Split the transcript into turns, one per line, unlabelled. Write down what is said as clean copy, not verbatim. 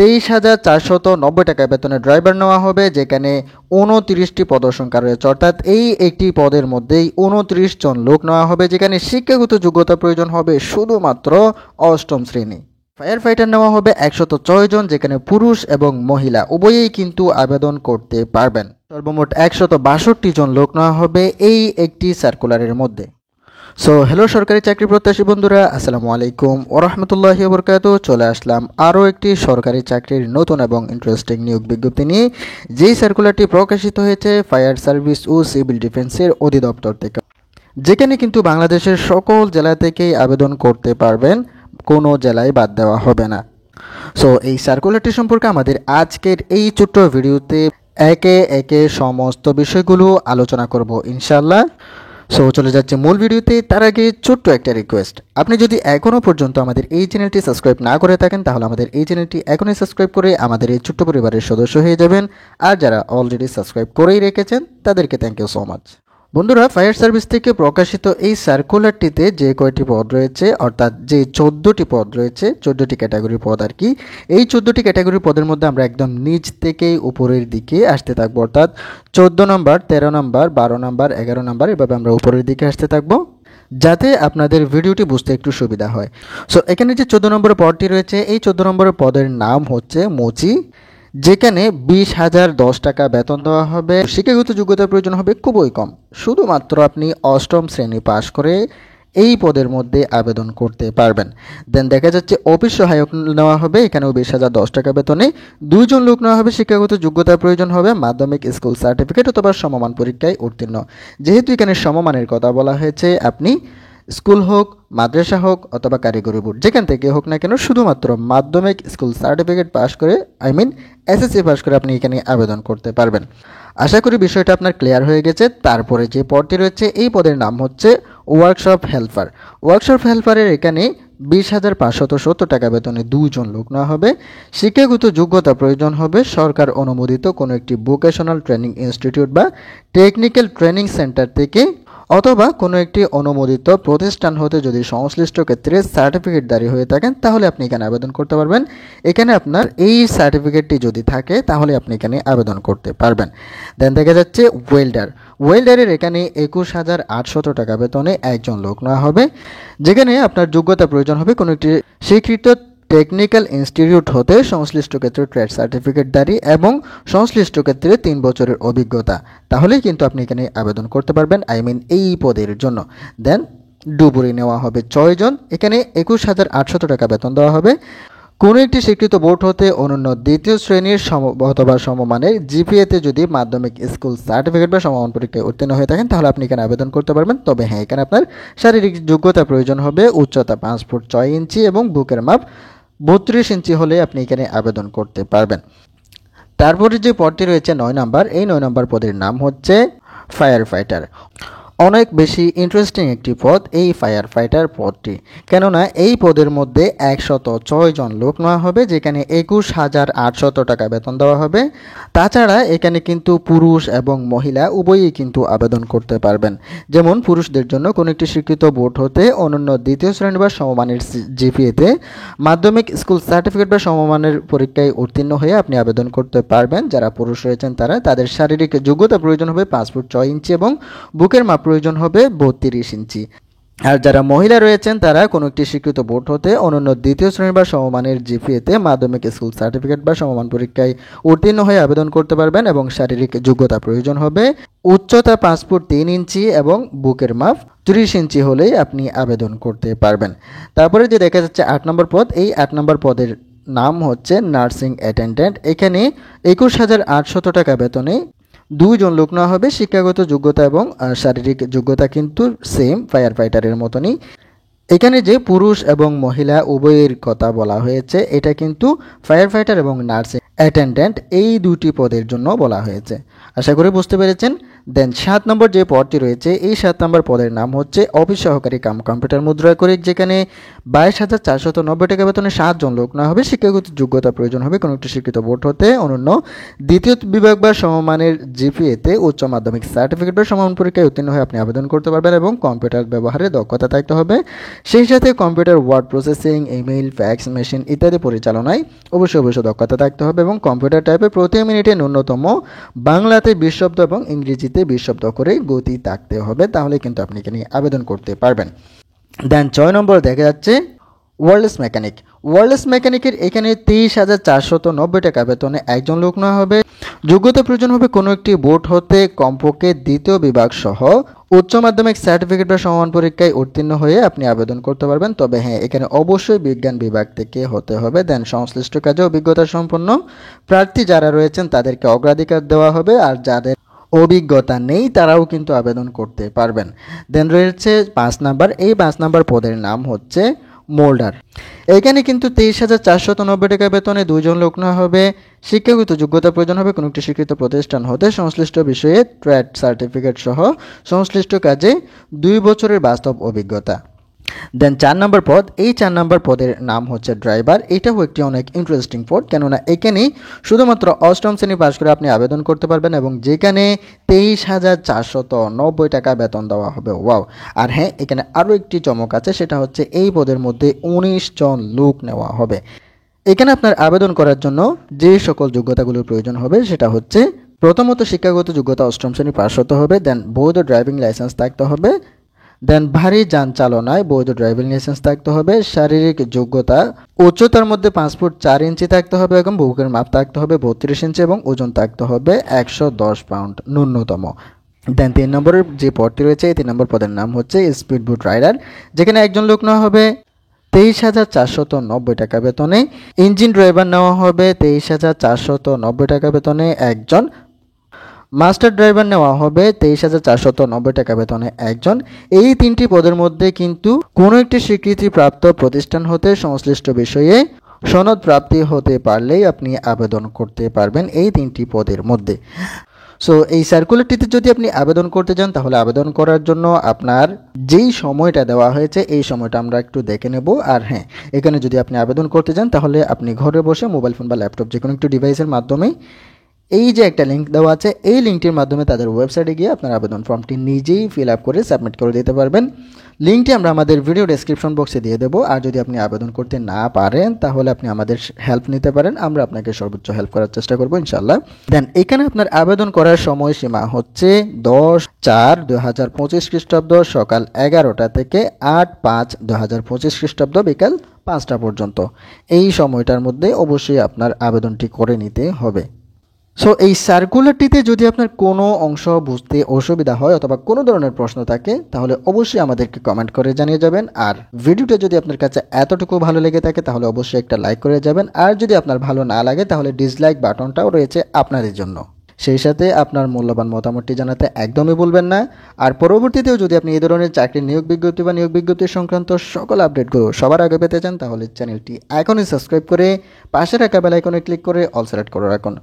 23,490 টাকা বেতনে ড্রাইভার নেওয়া হবে, যেখানে 29টি পদসংখ্যা রয়েছে। অর্থাৎ এই একটি পদের মধ্যেই 29 জন লোক নেওয়া হবে, যেখানে শিক্ষাগত যোগ্যতা প্রয়োজন হবে শুধুমাত্র অষ্টম শ্রেণী। ফায়ার ফাইটার নেওয়া হবে 106 জন, যেখানে পুরুষ এবং মহিলা উভয়েই কিন্তু আবেদন করতে পারবেন। সর্বমোট 162 জন লোক নেওয়া হবে এই একটি সার্কুলারের মধ্যে। সো হ্যালো সরকারি চাকরি প্রত্যাশী বন্ধুরা, আসসালামু আলাইকুম ওরহমতুল্লাহি ওবরকাতুহু। চলে আসলাম আরও একটি সরকারি চাকরির নতুন এবং ইন্টারেস্টিং নিয়োগ বিজ্ঞপ্তি নিয়ে, যেই সার্কুলারটি প্রকাশিত হয়েছে ফায়ার সার্ভিস ও সিভিল ডিফেন্সের অধিদপ্তর থেকে, যেখানে কিন্তু বাংলাদেশের সকল জেলা থেকেই আবেদন করতে পারবেন, কোনো জেলায় বাদ দেওয়া হবে না। সো এই সার্কুলারটি সম্পর্কে আমাদের আজকের এই ছোট্ট ভিডিওতে একে একে সমস্ত বিষয়গুলো আলোচনা করব ইনশাল্লাহ। সো চলে যাচ্ছে মূল ভিডিওতে। তার আগে ছোট্ট একটা রিকোয়েস্ট, আপনি যদি এখনও পর্যন্ত আমাদের এই চ্যানেলটি সাবস্ক্রাইব না করে থাকেন, তাহলে আমাদের এই চ্যানেলটি এখনই সাবস্ক্রাইব করে আমাদের এই ছোট্ট পরিবারের সদস্য হয়ে যাবেন। আর যারা অলরেডি সাবস্ক্রাইব করেই রেখেছেন তাদেরকে থ্যাংক ইউ সো মাচ। বন্ধুরা, ফায়ার সার্ভিস থেকে প্রকাশিত এই সার্কুলারটিতে যে কয়টি পদ রয়েছে, অর্থাৎ যে 14টি পদ রয়েছে, 14টি ক্যাটাগরির পদ আর কি, এই 14টি ক্যাটাগরির পদের মধ্যে আমরা একদম নিচ থেকেই উপরের দিকে আসতে থাকবো। অর্থাৎ 14 নম্বর, 13 নম্বর, 12 নম্বর, 11 নম্বর, এভাবে আমরা উপরের দিকে আসতে থাকবো, যাতে আপনাদের ভিডিওটি বুঝতে একটু সুবিধা হয়। সো এখানে যে 14 নম্বরের পদটি রয়েছে, এই 14 নম্বরের পদের নাম হচ্ছে মুচি, যেখানে 20,010 টাকা বেতন দেওয়া হবে। শিক্ষাগত যোগ্যতার প্রয়োজন হবে খুবই কম, শুধুমাত্র আপনি অষ্টম শ্রেণী পাশ করে এই পদের মধ্যে আবেদন করতে পারবেন। দেন দেখা যাচ্ছে অফিস সহায়ক নেওয়া হবে, এখানেও 20,010 টাকা বেতনে 2 জন লোক নেওয়া হবে। শিক্ষাগত যোগ্যতার প্রয়োজন হবে মাধ্যমিক স্কুল সার্টিফিকেট অথবা সমমান পরীক্ষায় উত্তীর্ণ। যেহেতু এখানে সমমানের কথা বলা হয়েছে, আপনি স্কুল হোক, মাদ্রাসা হোক অথবা কারিগরি বোর্ড, যেখান থেকে হোক না কেন, শুধুমাত্র মাধ্যমিক স্কুল সার্টিফিকেট পাস করে, এসএসসি পাস করে আপনি এখানে আবেদন করতে পারবেন। আশা করি বিষয়টা আপনার ক্লিয়ার হয়ে গেছে। তারপরে যে পদটি রয়েছে, এই পদের নাম হচ্ছে ওয়ার্কশপ হেল্পার। ওয়ার্কশপ হেল্পারের এখানে 20,570 টাকা বেতনে 2 জন লোক নেওয়া হবে। শিক্ষাগত যোগ্যতা প্রয়োজন হবে সরকার অনুমোদিত কোনো একটি ভোকেশনাল ট্রেনিং ইনস্টিটিউট বা টেকনিক্যাল ট্রেনিং সেন্টার থেকে, অথবা কোনো একটি অনুমোদিত প্রতিষ্ঠান হতে যদি সংশ্লিষ্ট ক্ষেত্রে সার্টিফিকেটধারী হয়ে থাকেন, তাহলে আপনি এখানে আবেদন করতে পারবেন। এখানে আপনার এই সার্টিফিকেটটি যদি থাকে, তাহলে আপনি এখানে আবেদন করতে পারবেন। দেন দেখা যাচ্ছে ওয়েল্ডার। ওয়েল্ডারের এখানে 21,800 টাকা বেতনে 1 জন লোক নেওয়া হবে, যেখানে আপনার যোগ্যতা প্রয়োজন হবে কোনো একটি স্বীকৃত টেকনিক্যাল ইনস্টিটিউট হতে সংশ্লিষ্ট ক্ষেত্রে ট্রেড সার্টিফিকেটধারী এবং সংশ্লিষ্ট ক্ষেত্রে 3 বছরের অভিজ্ঞতা, তাহলেই কিন্তু আপনি এখানে আবেদন করতে পারবেন, এই পদের জন্য। দেন ডুবুরি নেওয়া হবে 6 জন, এখানে 21,800 টাকা বেতন দেওয়া হবে। কোনো একটি স্বীকৃত বোর্ড হতে অনন্য দ্বিতীয় শ্রেণীর অথবা সমমানের জিপিএতে যদি মাধ্যমিক স্কুল সার্টিফিকেট বা সমমান পরীক্ষায় উত্তীর্ণ হয়ে থাকেন, তাহলে আপনি এখানে আবেদন করতে পারবেন। তবে হ্যাঁ, এখানে আপনার শারীরিক যোগ্যতা প্রয়োজন হবে, উচ্চতা 5 ফুট 6 ইঞ্চি এবং বুকের মাপ 32 ইঞ্চি হলে আপনি এখানে আবেদন করতে পারবেন। তারপরে যে পদটি রয়েছে 9 নম্বর, এই 9 নম্বর পদের নাম হচ্ছে ফায়ার ফাইটার। অনেক বেশি ইন্টারেস্টিং একটি পদ এই ফায়ার ফাইটার পদটি, কেননা এই পদের মধ্যে 106 জন লোক নেওয়া হবে, যেখানে 21,800 টাকা বেতন দেওয়া হবে। তাছাড়া এখানে কিন্তু পুরুষ এবং মহিলা উভয়ই কিন্তু আবেদন করতে পারবেন। যেমন পুরুষদের জন্য কোনো একটি স্বীকৃত বোর্ড হতে অনন্য দ্বিতীয় শ্রেণী বা সমমানের জিপিএতে মাধ্যমিক স্কুল সার্টিফিকেট বা সমমানের পরীক্ষায় উত্তীর্ণ হয়ে আপনি আবেদন করতে পারবেন। যারা পুরুষ রয়েছেন তাদের শারীরিক যোগ্যতা প্রয়োজন হবে 5 ফুট 6 ইঞ্চি এবং বুকের মাপ প্রয়োজন হবে 32 ইঞ্চি। আর যারা মহিলা রয়েছেন তারা কোনো একটি স্বীকৃত বোর্ড হতে অনন্য দ্বিতীয় শ্রেণী বা সমমানের জিপিএতে মাধ্যমিক স্কুল সার্টিফিকেট বা সমমান পরীক্ষায় উত্তীর্ণ হয়ে আবেদন করতে পারবেন এবং শারীরিক যোগ্যতা প্রয়োজন হবে উচ্চতা 5 ফুট 3 ইঞ্চি এবং বুকের মাপ 30 ইঞ্চি হলেই আপনি আবেদন করতে পারবেন। তারপরে যে দেখা যাচ্ছে 8 নম্বর পদ, এই 8 নম্বর পদের নাম হচ্ছে নার্সিং অ্যাটেন্ডেন্ট। এখানে 21,800 টাকা বেতনে 2 জন লোক নেওয়া হবে। শিক্ষাগত যোগ্যতা এবং শারীরিক যোগ্যতা কিন্তু সেম ফায়ার ফাইটারের মতনই। এখানে যে পুরুষ এবং মহিলা উভয়ের কথা বলা হয়েছে, এটা কিন্তু ফায়ার ফাইটার এবং নার্সিং অ্যাটেন্ডেন্ট এই দুটি পদের জন্য বলা হয়েছে। আশা করি বুঝতে পেরেছেন। দেন 7 নম্বর যে পদটি রয়েছে এই 7 নম্বর পদের নাম হচ্ছে অফিস সহকারী কাম কম্পিউটার মুদ্রা করিক, যেখানে 22,490 টাকা বেতনে 7 জন লোক না হবে। শিক্ষাগত যোগ্যতা প্রয়োজন হবে কোনো একটি স্বীকৃত বোর্ড হতে, অনন্য দ্বিতীয় বিভাগ বা সমমানের জিপিএতে উচ্চ মাধ্যমিক সার্টিফিকেট বা সমান পরীক্ষায় উত্তীর্ণ হয়ে আপনি আবেদন করতে পারবেন এবং কম্পিউটার ব্যবহারে দক্ষতা থাকতে হবে। সেই সাথে computer word processing, email, fax machine ইত্যাদি পরিচালনায় অবশ্যই দক্ষতা থাকতে হবে এবং কম্পিউটার টাইপে প্রতি মিনিটে ন্যূনতম বাংলাতে 20 শব্দ এবং ইংরেজিতে 20 শব্দ করে গতি থাকতে হবে, তাহলে কিন্তু আপনি এখানে আবেদন করতে পারবেন। দেন 6 নম্বর দেখা যাচ্ছে ওয়্যারলেস মেকানিক। ওয়্যারলেস মেকানিকের এখানে 23,490 টাকা বেতনে একজন লোক নেওয়া হবে। যোগ্যতা প্রয়োজন হবে কোনো একটি বোর্ড হতে কমপক্ষে দ্বিতীয় বিভাগ সহ উচ্চ মাধ্যমিক সার্টিফিকেট বা সমান পরীক্ষায় উত্তীর্ণ হয়ে আপনি আবেদন করতে পারবেন। তবে হ্যাঁ, এখানে অবশ্যই বিজ্ঞান বিভাগ থেকে হতে হবে। দেন সংশ্লিষ্ট কাজে অভিজ্ঞতা সম্পন্ন প্রার্থী যারা রয়েছেন তাদেরকে অগ্রাধিকার দেওয়া হবে, আর যাদের অভিজ্ঞতা নেই তারাও কিন্তু আবেদন করতে পারবেন। দেন রয়েছে 5 নাম্বার, এই 5 নাম্বার পদের নাম হচ্ছে মোল্ডার। এখানে কিন্তু 23,490 টাকা বেতনে 2 জন লোক নেওয়া হবে। শিক্ষাগত যোগ্যতা প্রয়োজন হবে কোনো একটি স্বীকৃত প্রতিষ্ঠান হতে সংশ্লিষ্ট বিষয়ে ট্রেড সার্টিফিকেট সহ সংশ্লিষ্ট কাজে 2 বছরের বাস্তব অভিজ্ঞতা। দেন 4 নম্বর পদ, এই 4 নম্বর পদের নাম হচ্ছে ড্রাইভার। এটাও একটি অনেক ইন্টারেস্টিং পদ, কেননা এখানে শুধুমাত্র 8ম শ্রেণী পাশ করে আপনি আবেদন করতে পারবেন এবং যেখানে 23,490 টাকা বেতন দেওয়া হবে। ওয়াও! আর হ্যাঁ, এখানে আরও একটি চমক আছে, সেটা হচ্ছে এই পদের মধ্যে 19 জন লোক নেওয়া হবে। এখানে আপনার আবেদন করার জন্য যে সকল যোগ্যতাগুলোর প্রয়োজন হবে সেটা হচ্ছে প্রথমত শিক্ষাগত যোগ্যতা 8ম শ্রেণী পাশ হতে হবে। দেন বৈধ ড্রাইভিং লাইসেন্স থাকতে হবে। দেন ভারী যান চালনায় বৈধ ড্রাইভিং লাইসেন্স থাকতে হবে। শারীরিক যোগ্যতা উচ্চতার মধ্যে 5 ফুট 4 ইঞ্চি থাকতে হবে এবং বুকের মাপ থাকতে হবে 32 ইঞ্চি এবং ওজন থাকতে হবে 110 পাউন্ড ন্যূনতম। দেন 3 নম্বরের যে পদটি রয়েছে এই 3 নম্বর পদের নাম হচ্ছে স্পিড বোট রাইডার, যেখানে একজন লোক নেওয়া হবে 23,490 টাকা বেতনে। ইঞ্জিন ড্রাইভার নেওয়া হবে 23,490 টাকা বেতনে একজন। মাস্টার ড্রাইভার নেওয়া হবে 23,490 টাকা বেতনে একজন। এই 3টি পদের মধ্যে কিন্তু কোনো একটি স্বীকৃতিপ্রাপ্ত প্রতিষ্ঠান হতে সংশ্লিষ্ট বিষয়ে সনদ প্রাপ্তি হতে পারলেই আপনি আবেদন করতে পারবেন এই 3টি পদের মধ্যে। সো এই সার্কুলারটিতে যদি আপনি আবেদন করতে চান তাহলে আবেদন করার জন্য আপনার যেই সময়টা দেওয়া হয়েছে এই সময়টা আমরা একটু দেখে নেব। আর হ্যাঁ, এখানে যদি আপনি আবেদন করতে চান তাহলে আপনি ঘরে বসে মোবাইল ফোন বা ল্যাপটপ যে কোনো একটি ডিভাইসের মাধ্যমে এই যে একটা লিঙ্ক দেওয়া আছে এই লিঙ্কটির মাধ্যমে তাদের ওয়েবসাইটে গিয়ে আপনার আবেদন ফর্মটি নিজেই ফিল আপ করে সাবমিট করে দিতে পারবেন। লিঙ্কটি আমরা আমাদের ভিডিও ডেসক্রিপশন বক্সে দিয়ে দেবো। আর যদি আপনি আবেদন করতে না পারেন তাহলে আপনি আমাদের হেল্প নিতে পারেন, আমরা আপনাকে সর্বোচ্চ হেল্প করার চেষ্টা করবো ইনশাল্লাহ। দেন এখানে আপনার আবেদন করার সময়সীমা হচ্ছে 10/4/2025 খ্রিস্টাব্দ সকাল 11টা থেকে 8/5/2025 খ্রিস্টাব্দ বিকাল 5টা পর্যন্ত। এই সময়টার মধ্যে অবশ্যই আপনার আবেদনটি করে নিতে হবে। সো এই সার্কুলারটিতে যদি আপনার কোনো অংশ বুঝতে অসুবিধা হয় অথবা কোনো ধরনের প্রশ্ন থাকে তাহলে অবশ্যই আমাদেরকে কমেন্ট করে জানিয়ে যাবেন। আর ভিডিওটা যদি আপনার কাছে এতটুকু ভালো লেগে থাকে তাহলে অবশ্যই একটা লাইক করে যাবেন। আর যদি আপনার ভালো না লাগে তাহলে ডিসলাইক বাটনটাও রয়েছে আপনাদের জন্য। সেই সাথে আপনার মূল্যবান মতামতটি জানাতে একদমই ভুলবেন না। আর পরবর্তীতেও যদি আপনি এই ধরনের চাকরির নিয়োগ বিজ্ঞপ্তি বা নিয়োগ বিজ্ঞপ্তি সংক্রান্ত সকল আপডেটগুলো সবার আগে পেতে চান তাহলে চ্যানেলটি এখনই সাবস্ক্রাইব করে পাশে রাখা বেল আইকনে ক্লিক করে অল সিলেক্ট করে রাখুন।